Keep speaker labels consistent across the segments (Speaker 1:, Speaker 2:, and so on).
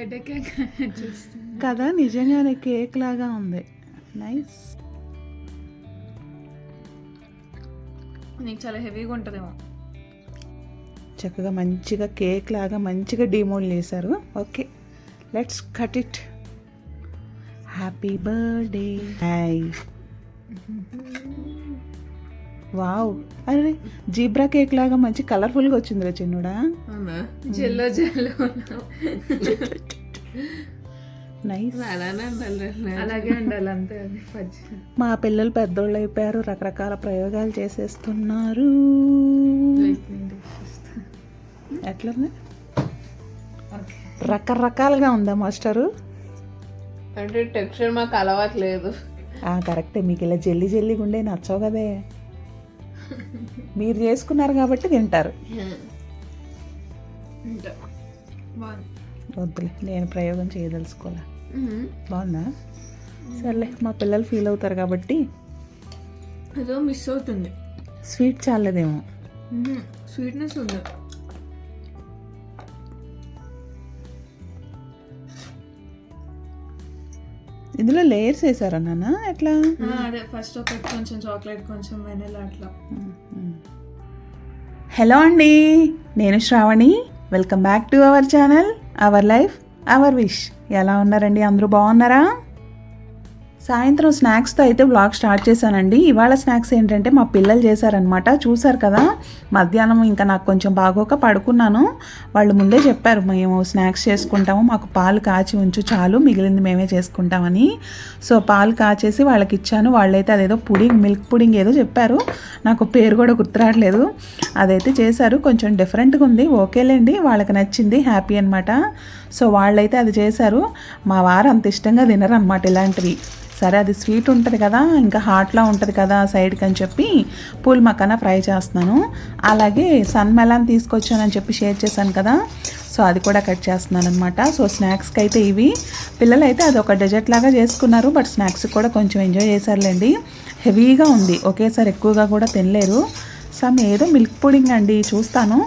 Speaker 1: Birthday cake చూస్తున్నా
Speaker 2: కదా, నిజంగానే కేక్ లాగా ఉంది. నైస్.
Speaker 1: నీకు చాలా హెవీగా ఉంటుందేమో.
Speaker 2: చక్కగా మంచిగా కేక్ లాగా మంచిగా డిమోల్డ్ చేశారు. Okay, let's cut it. Happy birthday. Hi. Wow, అరే జీబ్రా కేక్ లాగా మంచి కలర్ఫుల్గా వచ్చిందిరా చిన్నుడా.
Speaker 1: జెల్లో జెల్లో
Speaker 2: నైస్.
Speaker 1: అలాగే ఉండాలి అంతే.
Speaker 2: మా పిల్లలు పెద్దోళ్ళు అయిపోయారు, రకరకాల ప్రయోగాలు చేసేస్తున్నారు. ఎట్లుంది? రకరకాలుగా ఉందా మాస్టరు?
Speaker 1: అంటే టెక్స్చర్ మాకు అలవాట్లేదు.
Speaker 2: కరెక్టే, మీకు ఇలా జల్లి జల్లిగా ఉండే నచ్చవు కదే. మీరు చేసుకున్నారు కాబట్టి తింటారు. వద్దులే, నేను ప్రయోగం చేయదలుచుకోలే. బాగుందా? సర్లే, మా పిల్లలు ఫీల్ అవుతారు కాబట్టి.
Speaker 1: ఏదో మిస్ అవుతుంది.
Speaker 2: స్వీట్ చాలేదేమో.
Speaker 1: స్వీట్నెస్ ఉంది.
Speaker 2: ఇందులో లేయర్స్ వేసారా నాన్న? ఎట్లా?
Speaker 1: అదే ఫస్ట్ ఒకటి కొంచెం చాక్లెట్, కొంచెం వెనిలా అట్లా.
Speaker 2: హలో అండి, నేను Sravani. Welcome back to our channel our life our wish. ఎలా ఉన్నారండి? అందరూ బాగున్నారా? సాయంత్రం స్నాక్స్తో అయితే వ్లాగ్ స్టార్ట్ చేశానండి. ఇవాళ స్నాక్స్ ఏంటంటే మా పిల్లలు చేశారనమాట. చూసారు కదా, మధ్యాహ్నం ఇంకా నాకు కొంచెం బాగోక పడుకున్నాను. వాళ్ళు ముందే చెప్పారు, మేము స్నాక్స్ చేసుకుంటాము, మాకు పాలు కాచి ఉంచు చాలు, మిగిలింది మేమే చేసుకుంటామని. సో పాలు కాచేసి వాళ్ళకి ఇచ్చాను. వాళ్ళైతే అదేదో పుడింగ్, మిల్క్ పుడింగ్ ఏదో చెప్పారు, నాకు పేరు కూడా గుర్తురావట్లేదు. అదైతే చేశారు, కొంచెం డిఫరెంట్గా ఉంది. ఓకేలేండి, వాళ్ళకి నచ్చింది, హ్యాపీ అనమాట. సో వాళ్ళైతే అది చేశారు. మా వారు అంత ఇష్టంగా తినరు అనమాట ఇలాంటివి. సరే, అది స్వీట్ ఉంటుంది కదా, ఇంకా హాట్లా ఉంటుంది కదా సైడ్కి అని చెప్పి పూల్ మకానా ఫ్రై చేస్తున్నాను. అలాగే సన్ మెలాన్ తీసుకొచ్చానని చెప్పి షేర్ చేశాను కదా, సో అది కూడా కట్ చేస్తున్నాను అనమాట. సో స్నాక్స్కి అయితే ఇవి. పిల్లలు అయితే అది ఒక డెజర్ట్ లాగా చేసుకున్నారు, బట్ స్నాక్స్ కూడా కొంచెం ఎంజాయ్ చేశారులేండి. హెవీగా ఉంది, ఒకేసారి ఎక్కువగా కూడా తినలేరు. సమ్ ఏదో మిల్క్ పుడింగ్ అండి, చూస్తాను,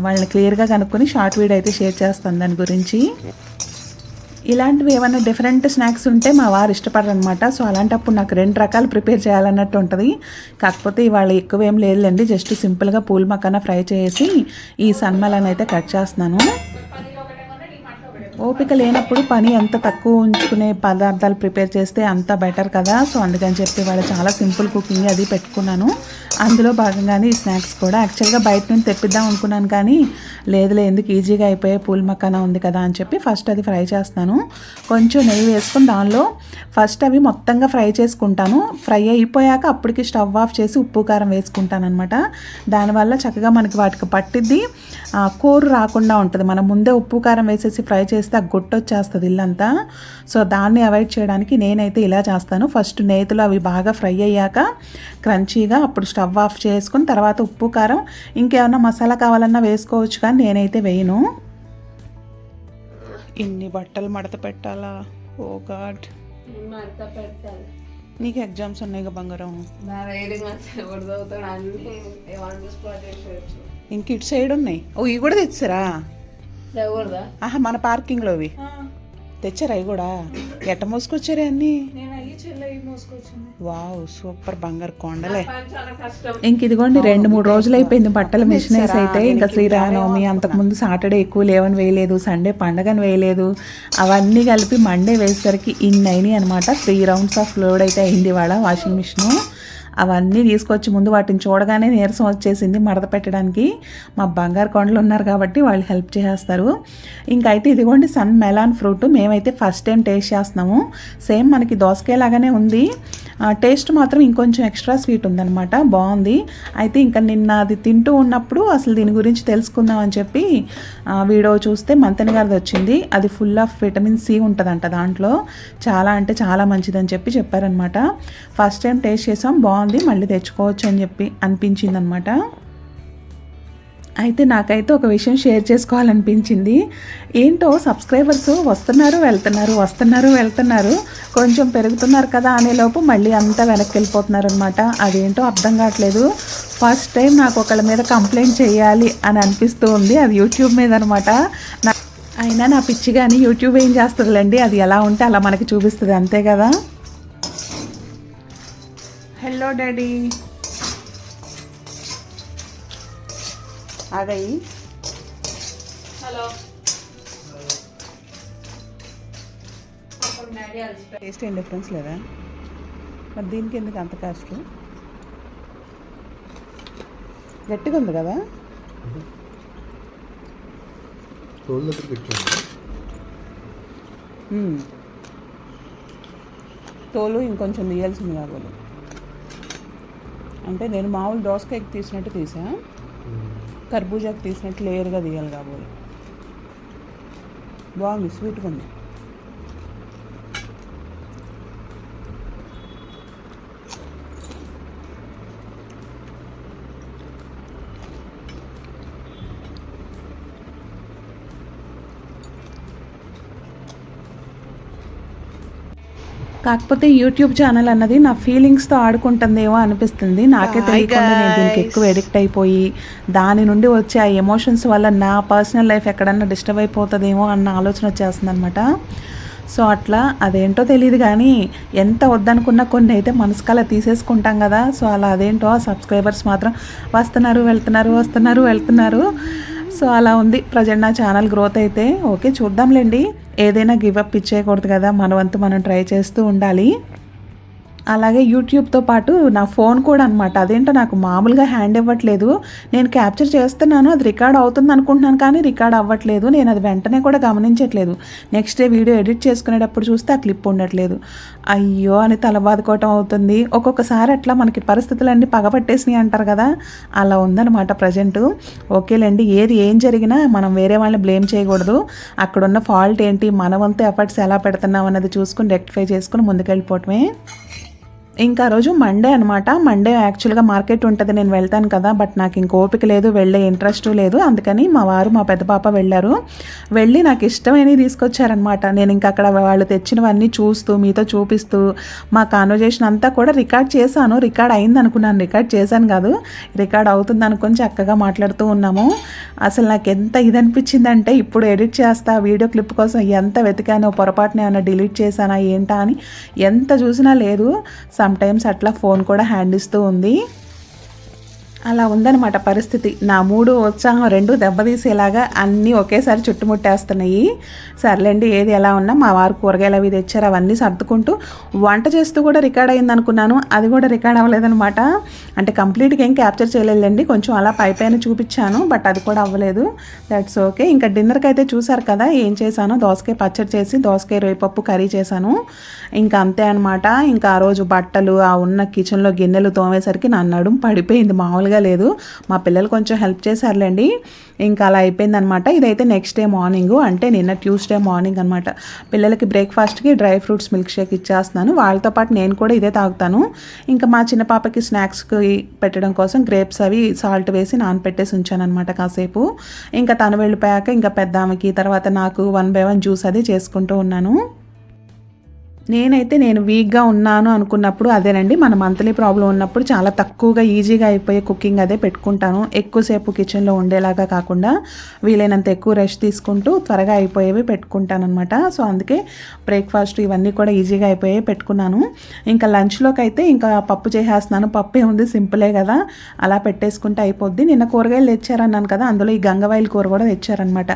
Speaker 2: వాళ్ళని క్లియర్గా కనుక్కొని షార్ట్ వీడియో అయితే షేర్ చేస్తాను దాని గురించి. ఇలాంటివి ఏమైనా డిఫరెంట్ స్నాక్స్ ఉంటే మా వారు ఇష్టపడరు అనమాట. సో అలాంటప్పుడు నాకు 2 రకాలు ప్రిపేర్ చేయాలన్నట్టు ఉంటుంది. కాకపోతే ఇవాళ ఎక్కువ ఏం లేదులేండి, జస్ట్ సింపుల్గా పూల్ మకానా ఫ్రై చేసి ఈ సన్ మెలాన్ అయితే కట్ చేస్తున్నాను. ఓపిక లేనప్పుడు పని ఎంత తక్కువ ఉంచుకునే పదార్థాలు ప్రిపేర్ చేస్తే అంత బెటర్ కదా. సో అందుకని చెప్పి వాళ్ళు చాలా సింపుల్ కుకింగ్ అది పెట్టుకున్నాను. అందులో భాగంగానే ఈ స్నాక్స్ కూడా యాక్చువల్గా బయట నుంచి తెప్పిద్దాం అనుకున్నాను, కానీ లేదులే, ఎందుకు ఈజీగా అయిపోయే పూల్ మకానా ఉంది కదా అని చెప్పి ఫస్ట్ అది ఫ్రై చేస్తాను. కొంచెం నెయ్యి వేసుకుని దానిలో ఫస్ట్ అవి మొత్తంగా ఫ్రై చేసుకుంటాను. ఫ్రై అయిపోయాక అప్పటికి స్టవ్ ఆఫ్ చేసి ఉప్పు కారం వేసుకుంటాను అనమాట. దానివల్ల చక్కగా మనకి వాటికి పట్టిద్ది, కూర రాకుండా ఉంటుంది. మనం ముందే ఉప్పు కారం వేసేసి ఫ్రై చేస్తే ఆ గొట్టొచ్చేస్తుంది ఇల్లంతా. సో దాన్ని అవాయిడ్ చేయడానికి నేనైతే ఇలా చేస్తాను. ఫస్ట్ నేతిలో అవి బాగా ఫ్రై అయ్యాక క్రంచీగా అప్పుడు స్టవ్ ఆఫ్ చేసుకుని తర్వాత ఉప్పు కారం ఇంకేమన్నా మసాలా కావాలన్నా వేసుకోవచ్చు, కానీ నేనైతే వేయను. ఇన్ని బట్టలు మడత పెట్టాలా? ఓ గాడ్, నీకు ఎగ్జామ్స్ ఉన్నాయి బంగారం. ఇంక ఇటు సైడ్ ఉన్నాయి. ఓ ఇవి కూడా తెచ్చారా? మన పార్కింగ్లో ఇవి తెచ్చారా? అవి కూడా ఎట్ట మోసుకొచ్చారే అన్నీ? వావ్, సూపర్, బంగారు కొండలే. ఇంక ఇదిగోండి 2-3 రోజులు అయిపోయింది బట్టల మిషన్ వేసి అయితే. ఇంకా శ్రీరామనవమి, అంతకుముందు సాటర్డే ఎక్కువ లేవని వేయలేదు, సండే పండగని వేయలేదు, అవన్నీ కలిపి మండే వేసేసరికి ఇన్ని అయినాయి అనమాట. 3 రౌండ్స్ ఆఫ్ లోడ్ అయితే అయింది వాళ్ళ వాషింగ్ మిషను. అవన్నీ తీసుకొచ్చి ముందు వాటిని చూడగానే నీరసం వచ్చేసింది మడత పెట్టడానికి. మా బంగారు కొండలు ఉన్నారు కాబట్టి వాళ్ళు హెల్ప్ చేసేస్తారు. ఇంకైతే ఇదిగోండి సన్ మెలాన్ ఫ్రూట్ మేమైతే ఫస్ట్ టైం టేస్ట్ చేస్తున్నాము. సేమ్ మనకి దోసకాయ లాగానే ఉంది, టేస్ట్ మాత్రం ఇంకొంచెం ఎక్స్ట్రా స్వీట్ ఉందన్నమాట. బాగుంది. అయితే ఇంకా నిన్న అది తింటూ ఉన్నప్పుడు అసలు దీని గురించి తెలుసుకుందాం అని చెప్పి వీడియో చూస్తే మంతెన గారిది వచ్చింది. అది ఫుల్ ఆఫ్ విటమిన్ సి ఉంటుందంట దాంట్లో, చాలా అంటే చాలా మంచిదని చెప్పి చెప్పారనమాట. ఫస్ట్ టైం టేస్ట్ చేసాం, బాగుంది, మళ్ళీ తెచ్చుకోవచ్చు అని చెప్పి అనిపించింది అనమాట. అయితే నాకైతే ఒక విషయం షేర్ చేసుకోవాలనిపించింది. ఏంటో సబ్స్క్రైబర్స్ వస్తున్నారు వెళ్తున్నారు, కొంచెం పెరుగుతున్నారు కదా అనేలోపు మళ్ళీ అంతా వెనక్కి వెళ్ళిపోతున్నారు అనమాట. అదేంటో అర్థం కావట్లేదు. ఫస్ట్ టైం నాకు ఒకళ్ళ మీద కంప్లైంట్ చేయాలి అని అనిపిస్తూ ఉంది, అది యూట్యూబ్ మీద అనమాట. అయినా నా పిచ్చి కానీ యూట్యూబ్ ఏం చేస్తుందిలేండి, అది ఎలా ఉంటే అలా మనకి చూపిస్తుంది అంతే కదా. హలో డాడీ, ఆగాయి.
Speaker 1: హలో.
Speaker 2: టేస్ట్ ఏం డిఫరెన్స్ లేదా? మరి దీనికి ఎందుకు అంత కాస్ట్? గట్టిగా ఉంది కదా. తోలు ఇంకొంచెం తీయాల్సింది కాబోలు. అంటే నేను మామూలు దోసకాయకి తీసినట్టు తీసా, కర్బూజాకి తీసినట్టు లేయర్గా తీయాలి కాబోలు. బాగుంది, స్వీట్గా ఉంది. కాకపోతే యూట్యూబ్ ఛానల్ అన్నది నా ఫీలింగ్స్తో ఆడుకుంటుందేమో అనిపిస్తుంది. నాకే తెలియకుండా నేను దీనికి ఎక్కువ ఎడిక్ట్ అయిపోయి దాని నుండి వచ్చే ఆ ఎమోషన్స్ వల్ల నా పర్సనల్ లైఫ్ ఎక్కడన్నా డిస్టర్బ్ అయిపోతుందేమో అన్న ఆలోచన వచ్చేస్తుంది అనమాట. సో అట్లా అదేంటో తెలియదు కానీ ఎంత వద్దనుకున్నా కొన్ని అయితే మనసుకలా తీసేసుకుంటాం కదా. సో అలా అదేంటో సబ్స్క్రైబర్స్ మాత్రం వెళ్తున్నారు. సో అలా ఉంది ప్రజెంట్ నా ఛానల్ గ్రోత్ అయితే. ఓకే, చూద్దాంలేండి. ఏదైనా గివప్ ఇచ్చేయకూడదు కదా, మన వంతు మనం ట్రై చేస్తూ ఉండాలి. అలాగే యూట్యూబ్తో పాటు నా ఫోన్ కూడా అనమాట, అదేంటో నాకు మామూలుగా హ్యాండ్ ఇవ్వట్లేదు. నేను క్యాప్చర్ చేస్తున్నాను, అది రికార్డ్ అవుతుంది అనుకుంటున్నాను కానీ రికార్డ్ అవ్వట్లేదు. నేను అది వెంటనే కూడా గమనించట్లేదు. నెక్స్ట్ డే వీడియో ఎడిట్ చేసుకునేటప్పుడు చూస్తే ఆ క్లిప్ ఉండట్లేదు. అయ్యో అని తల బాదుకోవటం అవుతుంది. ఒక్కొక్కసారి అట్లా మనకి పరిస్థితులన్నీ పగపట్టేసినాయి అంటారు కదా, అలా ఉందన్నమాట ప్రజెంట్. ఓకేలేండి, ఏం జరిగినా మనం వేరే వాళ్ళని బ్లేమ్ చేయకూడదు. అక్కడున్న ఫాల్ట్ ఏంటి, మన వంతు ఎఫర్ట్స్ ఎలా పెడుతున్నాం అన్నది చూసుకుని రెక్టిఫై చేసుకుని ముందుకెళ్ళిపోవటమే. ఇంకా రోజు మండే అనమాట. మండే యాక్చువల్గా మార్కెట్ ఉంటుంది, నేను వెళ్తాను కదా, బట్ నాకు ఇంక ఓపిక లేదు, వెళ్ళే ఇంట్రెస్ట్ లేదు. అందుకని మా వారు మా పెద్ద పాప వెళ్ళి నాకు ఇష్టమైనవి తీసుకొచ్చారనమాట. నేను ఇంకా అక్కడ వాళ్ళు తెచ్చినవన్నీ చూస్తూ మీతో చూపిస్తూ మా కాన్వర్జేషన్ అంతా కూడా రికార్డ్ చేశాను. రికార్డ్ అయింది అనుకున్నాను, రికార్డ్ చేశాను కాదు, రికార్డ్ అవుతుంది అనుకుని చక్కగా మాట్లాడుతూ ఉన్నాము. అసలు నాకు ఎంత ఇది అనిపించిందంటే, ఇప్పుడు ఎడిట్ చేస్తా వీడియో క్లిప్ కోసం ఎంత వెతికానో, పొరపాటున ఏమైనా డిలీట్ చేశానా ఏంటా అని ఎంత చూసినా లేదు. సమ్టైమ్స్ అట్లా ఫోన్ కూడా హ్యాండ్ ఇస్తూ ఉంది. అలా ఉందన్నమాట పరిస్థితి. నా మూడు ఉత్సాహం రెండు దెబ్బతీసేలాగా అన్నీ ఒకేసారి చుట్టుముట్టేస్తున్నాయి. సర్లేండి, ఏది ఎలా ఉన్నా మా వారు కూరగాయలు అవి తెచ్చారు, అవన్నీ సర్దుకుంటూ వంట చేస్తూ కూడా రికార్డ్ అయింది అనుకున్నాను, అది కూడా రికార్డ్ అవ్వలేదన్నమాట. అంటే కంప్లీట్గా ఏం క్యాప్చర్ చేయలేదండి, కొంచెం అలా పైపైన చూపించాను, బట్ అది కూడా అవ్వలేదు. That's okay. ఇంకా డిన్నర్కి అయితే చూసారు కదా ఏం చేశాను, దోసకాయ పచ్చడి చేసి దోసకాయ రొయ్యపప్పు కర్రీ చేశాను. ఇంకా అంతే అనమాట. ఇంకా ఆ రోజు బట్టలు ఆ ఉన్న కిచెన్లో గిన్నెలు తోమేసరికి నా నడుం పడిపోయింది, మామూలుగా లేదు. మా పిల్లలు కొంచెం హెల్ప్ చేశారులేండి. ఇంకా అలా అయిపోయిందనమాట. ఇదైతే నెక్స్ట్ డే మార్నింగ్, అంటే నిన్న ట్యూస్డే మార్నింగ్ అనమాట. పిల్లలకి బ్రేక్ఫాస్ట్కి డ్రై ఫ్రూట్స్ మిల్క్ షేక్ ఇచ్చేస్తున్నాను, వాళ్ళతో పాటు నేను కూడా ఇదే తాగుతాను. ఇంకా మా చిన్న పాపకి స్నాక్స్కి పెట్టడం కోసం గ్రేప్స్ అవి సాల్ట్ వేసి నానపెట్టేసి ఉంచాను అనమాట కాసేపు. ఇంకా తను వెళ్ళిపోయాక ఇంకా పెద్ద ఆమెకి, తర్వాత నాకు 1 by 1 జ్యూస్ అది చేసుకుంటూ ఉన్నాను. నేను వీక్గా ఉన్నాను అనుకున్నప్పుడు అదేనండి, మన మంత్లీ ప్రాబ్లం ఉన్నప్పుడు చాలా తక్కువగా ఈజీగా అయిపోయే కుకింగ్ అదే పెట్టుకుంటాను. ఎక్కువసేపు కిచెన్లో ఉండేలాగా కాకుండా వీలైనంత ఎక్కువ రెస్ట్ తీసుకుంటూ త్వరగా అయిపోయేవి పెట్టుకుంటాను అనమాట. సో అందుకే బ్రేక్ఫాస్ట్ ఇవన్నీ కూడా ఈజీగా అయిపోయే పెట్టుకున్నాను. ఇంకా లంచ్లోకి అయితే ఇంకా పప్పు చేసేస్తున్నాను. పప్పు ఏముంది, సింపులే కదా, అలా పెట్టేసుకుంటే అయిపోద్ది. నిన్న కూరగాయలు తెచ్చారన్నాను కదా, అందులో ఈ గంగవాయిల కూర కూడా తెచ్చారనమాట.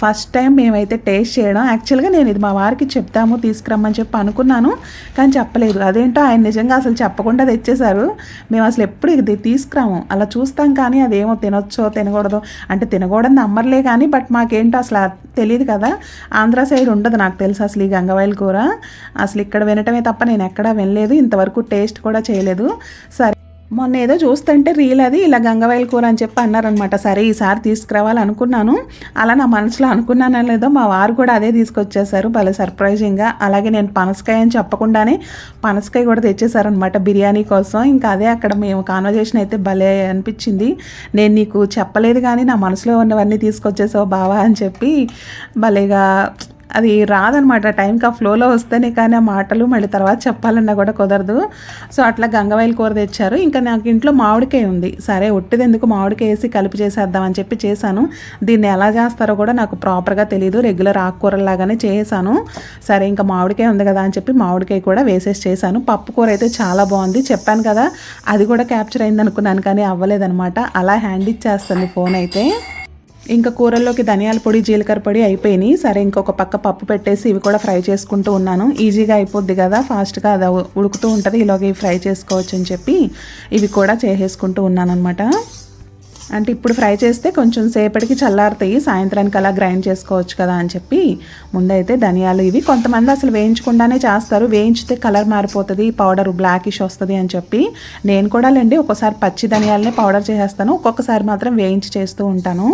Speaker 2: ఫస్ట్ టైం మేమైతే టేస్ట్ చేయడం. యాక్చువల్గా నేను ఇది మా వారికి చెప్తాము తీసుకురమ్మని చెప్పి అనుకున్నాను, కానీ చెప్పలేదు. అదేంటో ఆయన నిజంగా అసలు చెప్పకుండా తెచ్చేశారు. మేము అసలు ఎప్పుడు ఇది తీసుకురాము, అలా చూస్తాం కానీ అదేమో తినొచ్చో తినకూడదో, అంటే తినకూడదు నమ్మర్లే కానీ, బట్ మాకేంటో అసలు తెలియదు కదా. ఆంధ్ర సైడ్ ఉండదు నాకు తెలుసు అసలు ఈ గంగవాయిల కూర. అసలు ఇక్కడ వినటమే తప్ప నేను ఎక్కడా వినలేదు, ఇంతవరకు టేస్ట్ కూడా చేయలేదు. సరే, మొన్న ఏదో చూస్తుంటే రీల్ అది ఇలా గంగవాయిల కూర అని చెప్పి అన్నారనమాట. సరే ఈసారి తీసుకురావాలి అనుకున్నాను, అలా నా మనసులో అనుకున్నానో లేదో మా వారు కూడా అదే తీసుకొచ్చేసారు భలే సర్ప్రైజింగ్గా. అలాగే నేను పనసకాయ అని చెప్పకుండానే పనసకాయ కూడా తెచ్చేసారనమాట బిర్యానీ కోసం. ఇంకా అదే అక్కడ మేము కాన్వర్జేషన్ అయితే భలే అనిపించింది. నేను నీకు చెప్పలేదు కానీ నా మనసులో ఉన్నవన్నీ తీసుకొచ్చేసావు బావా అని చెప్పి భలేగా అది రాదనమాట టైంకి ఆ ఫ్లోలో వస్తేనే కానీ ఆ మాటలు మళ్ళీ తర్వాత చెప్పాలన్నా కూడా కుదరదు. సో అట్లా గంగవాయిల కూర తెచ్చారు. ఇంకా నాకు ఇంట్లో మామిడికాయ ఉంది, సరే ఒట్టిది ఎందుకు మామిడికాయ వేసి కలిపి చేసేద్దామని చెప్పి చేశాను. దీన్ని ఎలా చేస్తారో కూడా నాకు ప్రాపర్గా తెలియదు, రెగ్యులర్ ఆకుకూరలాగానే చేశాను. సరే ఇంకా మామిడికాయ ఉంది కదా అని చెప్పి మామిడికాయ కూడా వేసేసి చేశాను. పప్పు కూర అయితే చాలా బాగుంది, చెప్పాను కదా అది కూడా క్యాప్చర్ అయింది అనుకున్నాను కానీ అవ్వలేదనమాట. అలా హ్యాండ్ ఇచ్చేస్తుంది ఫోన్ అయితే. ఇంకా కూరల్లోకి ధనియాల పొడి జీలకర్ర పొడి అయిపోయినాయి. సరే ఇంకొక పక్క పప్పు పెట్టేసి ఇవి కూడా ఫ్రై చేసుకుంటూ ఉన్నాను. ఈజీగా అయిపోద్ది కదా, ఫాస్ట్గా అది ఉడుకుతూ ఉంటుంది, ఇలాగే ఫ్రై చేసుకోవచ్చు అని చెప్పి ఇవి కూడా చేసేసుకుంటూ ఉన్నాను అనమాట. అంటే ఇప్పుడు ఫ్రై చేస్తే కొంచెం సేపటికి చల్లారుతాయి, సాయంత్రానికి అలా గ్రైండ్ చేసుకోవచ్చు కదా అని చెప్పి ముందైతే ధనియాలు ఇవి కొంతమంది అసలు వేయించకుండానే చేస్తారు, వేయించితే కలర్ మారిపోతుంది, పౌడర్ బ్లాకిష్ వస్తుంది అని చెప్పి. నేను కూడా లేండి ఒక్కోసారి పచ్చి ధనియాలనే పౌడర్ చేసేస్తాను, ఒక్కొక్కసారి మాత్రం వేయించి చేస్తూ ఉంటాను.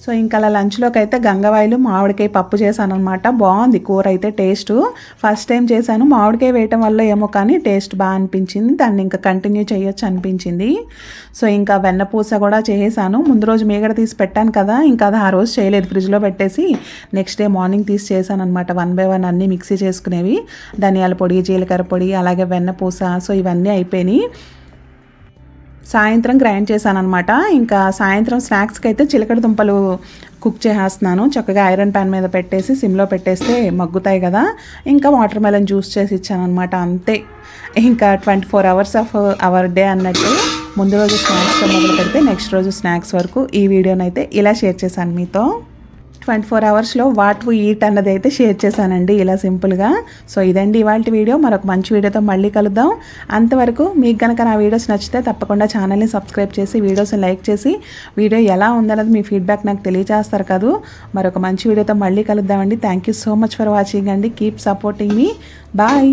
Speaker 2: సో ఇంకా అలా లంచ్లోకి అయితే గంగవాయిలు మామిడికాయ పప్పు చేశాను అనమాట. బాగుంది కూర అయితే టేస్ట్. ఫస్ట్ టైం చేశాను, మామిడికాయ వేయటం వల్ల ఏమో కానీ టేస్ట్ బాగా అనిపించింది, దాన్ని ఇంకా కంటిన్యూ చేయొచ్చు అనిపించింది. సో ఇంకా వెన్నపూస కూడా చేసాను. ముందు రోజు మీగడ తీసి పెట్టాను కదా, ఇంకా అది ఆ రోజు చేయలేదు, ఫ్రిడ్జ్లో పెట్టేసి నెక్స్ట్ డే మార్నింగ్ తీసి చేశాను అనమాట. 1 by 1 అన్నీ మిక్సీ చేసుకునేవి, ధనియాల పొడి జీలకర్ర పొడి అలాగే వెన్నపూస. సో ఇవన్నీ అయిపోయినాయి. సాయంత్రం గ్రైండ్ చేశాను అనమాట. ఇంకా సాయంత్రం స్నాక్స్కి అయితే చిలకడ దుంపలు కుక్ చేసేస్తున్నాను. చక్కగా ఐరన్ ప్యాన్ మీద పెట్టేసి సిమ్లో పెట్టేస్తే మగ్గుతాయి కదా. ఇంకా వాటర్ మెలన్ జ్యూస్ చేసి ఇచ్చాను అనమాట. అంతే, ఇంకా 24 hours ఆఫ్ అవర్ డే అన్నట్టు. ముందు రోజు స్నాక్స్తో మొదలు పెడితే నెక్స్ట్ రోజు స్నాక్స్ వరకు ఈ వీడియోనైతే ఇలా షేర్ చేశాను మీతో. 24 hours వాట్ వి ఈట్ అన్నది అయితే షేర్ చేశానండి ఇలా సింపుల్గా. సో ఇదండి ఇవాళ వీడియో, మరొక మంచి వీడియోతో మళ్ళీ కలుద్దాం. అంతవరకు మీకు కనుక నా వీడియోస్ నచ్చితే తప్పకుండా ఛానల్ని సబ్స్క్రైబ్ చేసి వీడియోస్ని లైక్ చేసి వీడియో ఎలా ఉందన్నది మీ ఫీడ్బ్యాక్ నాకు తెలియజేస్తారు కదా. మరొక మంచి వీడియోతో మళ్ళీ కలుద్దామండి. Thank you so much for watching అండి. కీప్ సపోర్టింగ్ మీ. బాయ్.